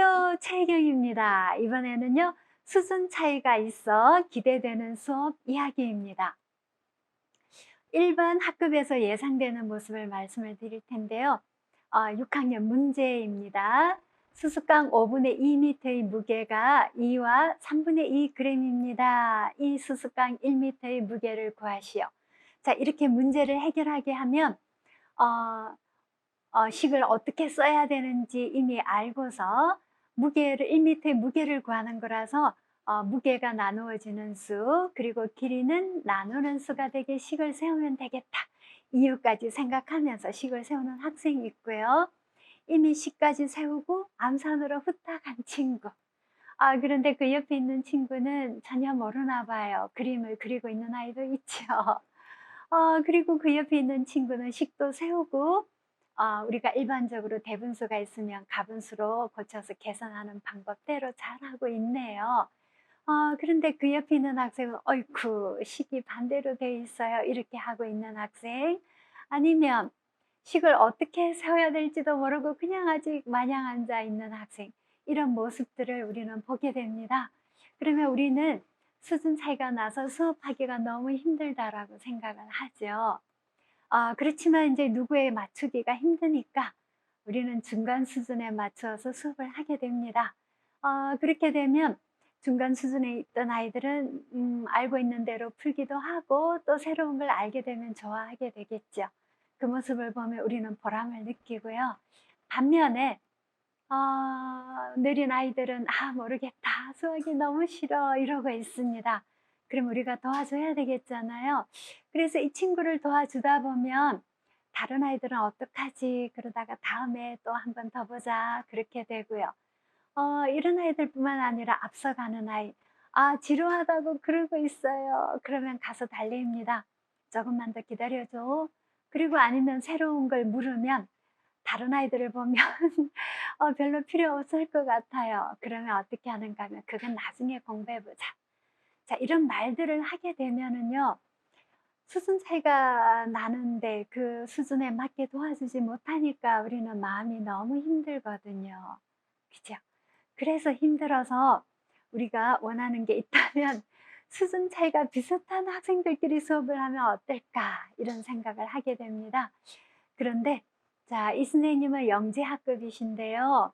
헬로 최경입니다. 이번에는요, 수준 차이가 있어 기대되는 수업 이야기입니다. 일반 학급에서 예상되는 모습을 말씀을 드릴 텐데요. 6학년 문제입니다. 수수깡 5분의 2m의 무게가 2와 3분의 2g입니다. 이 수수깡 1m의 무게를 구하시오. 자, 이렇게 문제를 해결하게 하면 어, 식을 어떻게 써야 되는지 이미 알고서 무게를 1m의 무게를 구하는 거라서 무게가 나누어지는 수, 그리고 길이는 나누는 수가 되게 식을 세우면 되겠다. 이유까지 생각하면서 식을 세우는 학생이 있고요. 이미 식까지 세우고 암산으로 후딱 한 친구. 그런데 그 옆에 있는 친구는 전혀 모르나 봐요. 그림을 그리고 있는 아이도 있죠. 그리고 그 옆에 있는 친구는 식도 세우고 우리가 일반적으로 대분수가 있으면 가분수로 고쳐서 계산하는 방법대로 잘하고 있네요. 그런데 그 옆에 있는 학생은 "어이쿠 식이 반대로 돼 있어요." 이렇게 하고 있는 학생, 아니면 식을 어떻게 세워야 될지도 모르고 그냥 아직 마냥 앉아 있는 학생, 이런 모습들을 우리는 보게 됩니다. 그러면 우리는 수준 차이가 나서 수업하기가 너무 힘들다라고 생각을 하죠. 그렇지만 이제 누구에 맞추기가 힘드니까 우리는 중간 수준에 맞춰서 수업을 하게 됩니다. 그렇게 되면 중간 수준에 있던 아이들은 알고 있는 대로 풀기도 하고 또 새로운 걸 알게 되면 좋아하게 되겠죠. 그 모습을 보면 우리는 보람을 느끼고요. 반면에 느린 아이들은 "아 모르겠다. 수학이 너무 싫어." 이러고 있습니다. 그럼 우리가 도와줘야 되겠잖아요. 그래서 이 친구를 도와주다 보면 다른 아이들은 "어떡하지?" 그러다가 "다음에 또 한 번 더 보자." 그렇게 되고요. 이런 아이들뿐만 아니라 앞서가는 아이, 지루하다고 그러고 있어요." 그러면 가서 달래입니다. "조금만 더 기다려 줘." 그리고 아니면 새로운 걸 물으면 다른 아이들을 보면 별로 필요 없을 것 같아요. 그러면 어떻게 하는가 하면 "그건 나중에 공부해 보자." 자, 이런 말들을 하게 되면은요, 수준 차이가 나는데 그 수준에 맞게 도와주지 못하니까 우리는 마음이 너무 힘들거든요. 그죠? 그래서 힘들어서 우리가 원하는 게 있다면 '수준 차이가 비슷한 학생들끼리 수업을 하면 어떨까?' 이런 생각을 하게 됩니다. 그런데 자, 이 선생님은 영재 학급이신데요.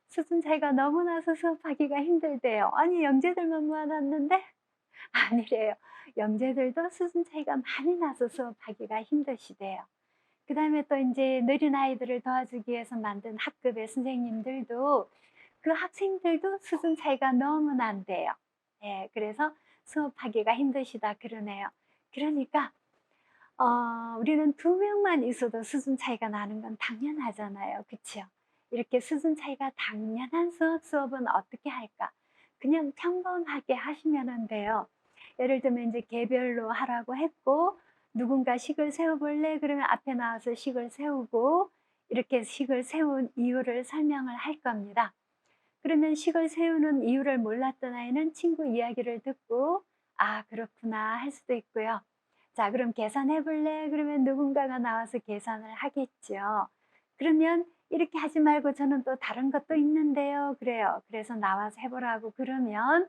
수준 차이가 너무 나서 수업하기가 힘들대요. 아니 영재들만 모아 놨는데 아니래요. 영재들도 수준 차이가 많이 나서 수업하기가 힘드시대요. 그다음에 또 인제 느린 아이들을 도와주기 위해서 만든 학급의 선생님들도 그 학생들도 수준 차이가 너무 난대요. 예, 그래서 수업하기가 힘드시다 그러네요. 그러니까 우리는 두 명만 있어도 수준 차이가 나는 건 당연하잖아요. 그쵸? 이렇게 수준 차이가 당연한 수업은 어떻게 할까? 그냥 평범하게 하시면은 돼요. 예를 들면 이제 개별로 하라고 했고 누군가 식을 세워 볼래? 그러면 앞에 나와서 식을 세우고 이렇게 식을 세운 이유를 설명을 할 겁니다. 그러면 식을 세우는 이유를 몰랐던 아이는 친구 이야기를 듣고 '아 그렇구나.' 할 수도 있고요. "자 그럼 계산해 볼래?" 그러면 누군가가 나와서 계산을 하겠죠. 그러면 "이렇게 하지 말고 저는 또 다른 것도 있는데요." 그래요. 그래서 나와서 해 보라고 그러면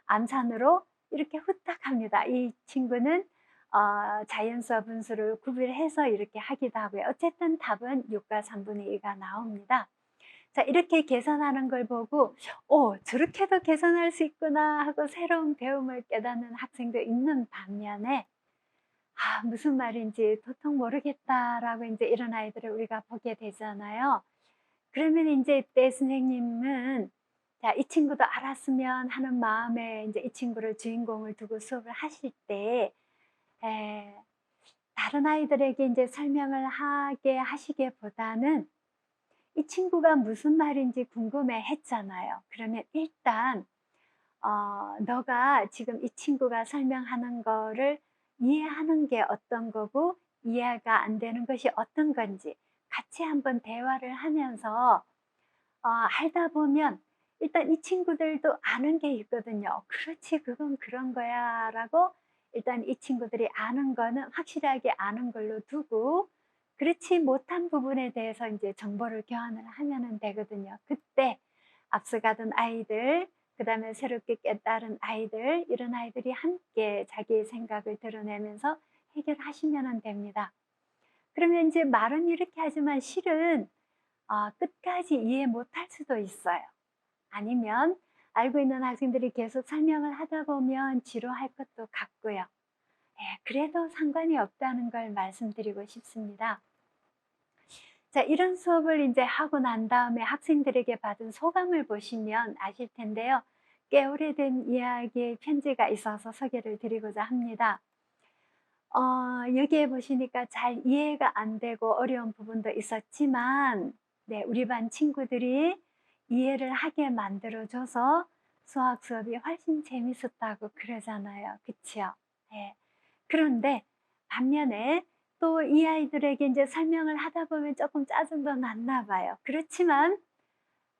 암산으로 이렇게 후딱 합니다. 이 친구는 자연수와 분수를 구별해서 이렇게 하기도 하고요. 어쨌든 답은 6과 3분의 2가 나옵니다. 자, 이렇게 계산하는 걸 보고 '저렇게도 계산할 수 있구나.' 하고 새로운 배움을 깨닫는 학생도 있는 반면에 '무슨 말인지 도통 모르겠다.'라고 인제 이런 아이들을 우리가 보게 되잖아요. 그러면 인제 이때 선생님은 '자 이 친구도 알았으면.' 하는 마음에 인제 이 친구를 주인공을 두고 수업을 하실 때 에 다른 아이들에게 인제 설명을 하게 하시기보다는 이 친구가 무슨 말인지 궁금해 했잖아요. 그러면 일단 너가 지금 이 친구가 설명하는 거를 이해하는 게 어떤 거고 이해가 안 되는 것이 어떤 건지 같이 한번 대화를 하면서 하다 보면 일단 이 친구들도 아는 게 있거든요. "그렇지. 그건 그런 거야."라고 일단 이 친구들이 아는 거는 확실하게 아는 걸로 두고 그렇지 못한 부분에 대해서 인제 정보를 교환을 하면은 되거든요. 그때 앞서가던 아이들, 그다음에 새롭게 깨달은 아이들, 이런 아이들이 함께 자기의 생각을 드러내면서 해결하시면 됩니다. 그러면 이제 말은 이렇게 하지만 실은 끝까지 이해 못할 수도 있어요. 아니면 알고 있는 학생들이 계속 설명을 하다 보면 지루할 것도 같고요. 예, 그래도 상관이 없다는 걸 말씀드리고 싶습니다. 자, 이런 수업을 이제 하고 난 다음에 학생들에게 받은 소감을 보시면 아실 텐데요. 꽤 오래된 이야기의 편지가 있어서 소개를 드리고자 합니다. 여기에 보시니까 잘 이해가 안 되고 어려운 부분도 있었지만, 네, 우리 반 친구들이 이해를 하게 만들어줘서 수학 수업이 훨씬 재밌었다고 그러잖아요. 그쵸? 예. 그런데 반면에 또 이 아이들에게 이제 설명을 하다 보면 조금 짜증도 났나 봐요. 그렇지만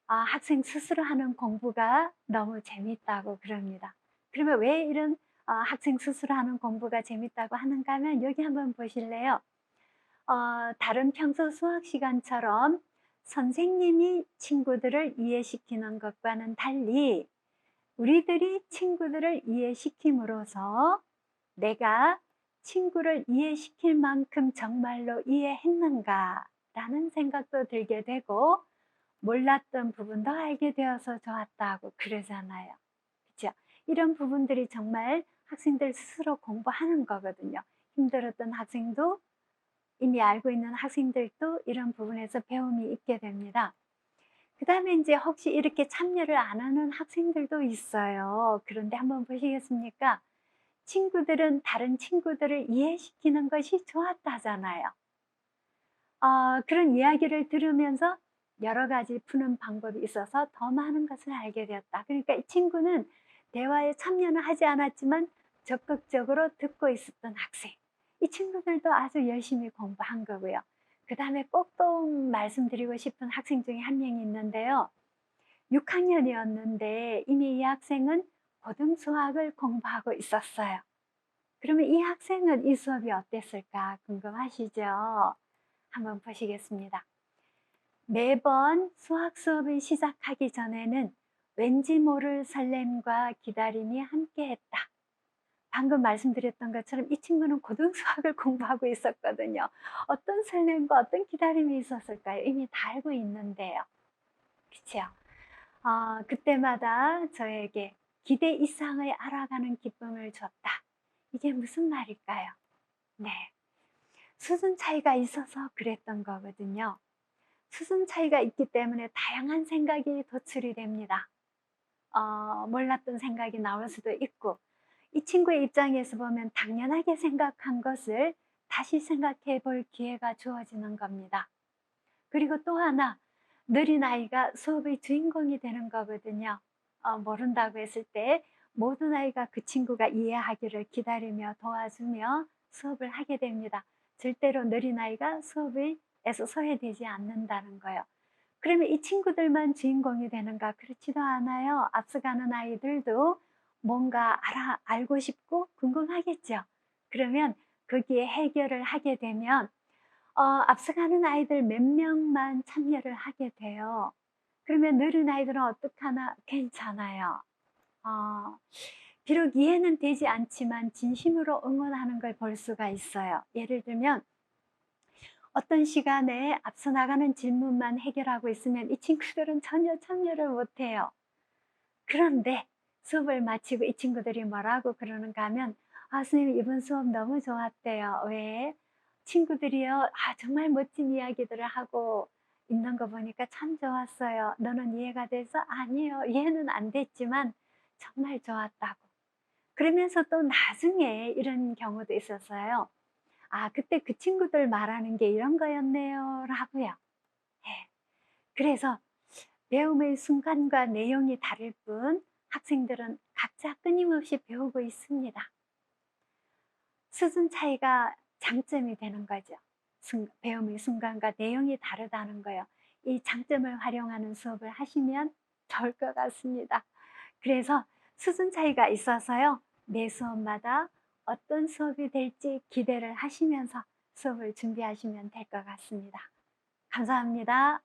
학생 스스로 하는 공부가 너무 재밌다고 그럽니다. 그러면 왜 이런 학생 스스로 하는 공부가 재밌다고 하는가 하면 여기 한번 보실래요? 다른 평소 수학 시간처럼 선생님이 친구들을 이해시키는 것과는 달리 우리들이 친구들을 이해시킴으로써 내가 친구를 이해시킬 만큼 정말로 이해했는가라는 생각도 들게 되고 몰랐던 부분도 알게 되어서 좋았다고 그러잖아요. 그죠? 이런 부분들이 정말 학생들 스스로 공부하는 거거든요. 힘들었던 학생도 이미 알고 있는 학생들도 이런 부분에서 배움이 있게 됩니다. 그 다음에 이제 혹시 이렇게 참여를 안 하는 학생들도 있어요. 그런데 한번 보시겠습니까? 친구들은 다른 친구들을 이해시키는 것이 좋았다잖아요. 그런 이야기를 들으면서 여러 가지 푸는 방법이 있어서 더 많은 것을 알게 되었다. 그러니까 이 친구는 대화에 참여는 하지 않았지만 적극적으로 듣고 있었던 학생. 이 친구들도 아주 열심히 공부한 거고요. 그 다음에 꼭 또 말씀드리고 싶은 학생 중에 한 명이 있는데요. 6학년이었는데 이미 이 학생은 고등수학을 공부하고 있었어요. 그러면 이 학생은 이 수업이 어땠을까 궁금하시죠? 한번 보시겠습니다. 매번 수학 수업을 시작하기 전에는 왠지 모를 설렘과 기다림이 함께했다. 방금 말씀드렸던 것처럼 이 친구는 고등수학을 공부하고 있었거든요. 어떤 설렘과 어떤 기다림이 있었을까요? 이미 다 알고 있는데요. 그쵸? 그때마다 저에게 기대 이상의 알아가는 기쁨을 줬다. 이게 무슨 말일까요? 네. 수준 차이가 있어서 그랬던 거거든요. 수준 차이가 있기 때문에 다양한 생각이 도출이 됩니다. 몰랐던 생각이 나올 수도 있고, 이 친구의 입장에서 보면 당연하게 생각한 것을 다시 생각해 볼 기회가 주어지는 겁니다. 그리고 또 하나, 느린 아이가 수업의 주인공이 되는 거거든요. 모른다고 했을 때 모든 아이가 그 친구가 이해하기를 기다리며 도와주며 수업을 하게 됩니다. 절대로 느린 아이가 수업에서 소외되지 않는다는 거예요. 그러면 이 친구들만 주인공이 되는가? 그렇지도 않아요. 앞서가는 아이들도 뭔가 알고 싶고 궁금하겠죠. 그러면 거기에 해결을 하게 되면 앞서가는 아이들 몇 명만 참여를 하게 돼요. 그러면 느린 아이들은 어떡하나? 괜찮아요. 어, 비록 이해는 되지 않지만 진심으로 응원하는 걸 볼 수가 있어요. 예를 들면 어떤 시간에 앞서 나가는 질문만 해결하고 있으면 이 친구들은 전혀 참여를 못해요. 그런데 수업을 마치고 이 친구들이 뭐라고 그러는가 하면 선생님 이번 수업 너무 좋았대요. 왜? 친구들이요. 정말 멋진 이야기들을 하고 있는 거 보니까 참 좋았어요. 너는 이해가 돼서? 아니요. 이해는 안 됐지만 정말 좋았다고. 그러면서 또 나중에 이런 경우도 있었어요. 그때 그 친구들 말하는 게 이런 거였네요. 라고요. 예. 그래서 배움의 순간과 내용이 다를 뿐 학생들은 각자 끊임없이 배우고 있습니다. 수준 차이가 장점이 되는 거죠. 배움의 순간과 내용이 다르다는 거예요. 이 장점을 활용하는 수업을 하시면 좋을 것 같습니다. 그래서 수준 차이가 있어서요. 매 수업마다 어떤 수업이 될지 기대를 하시면서 수업을 준비하시면 될 것 같습니다. 감사합니다.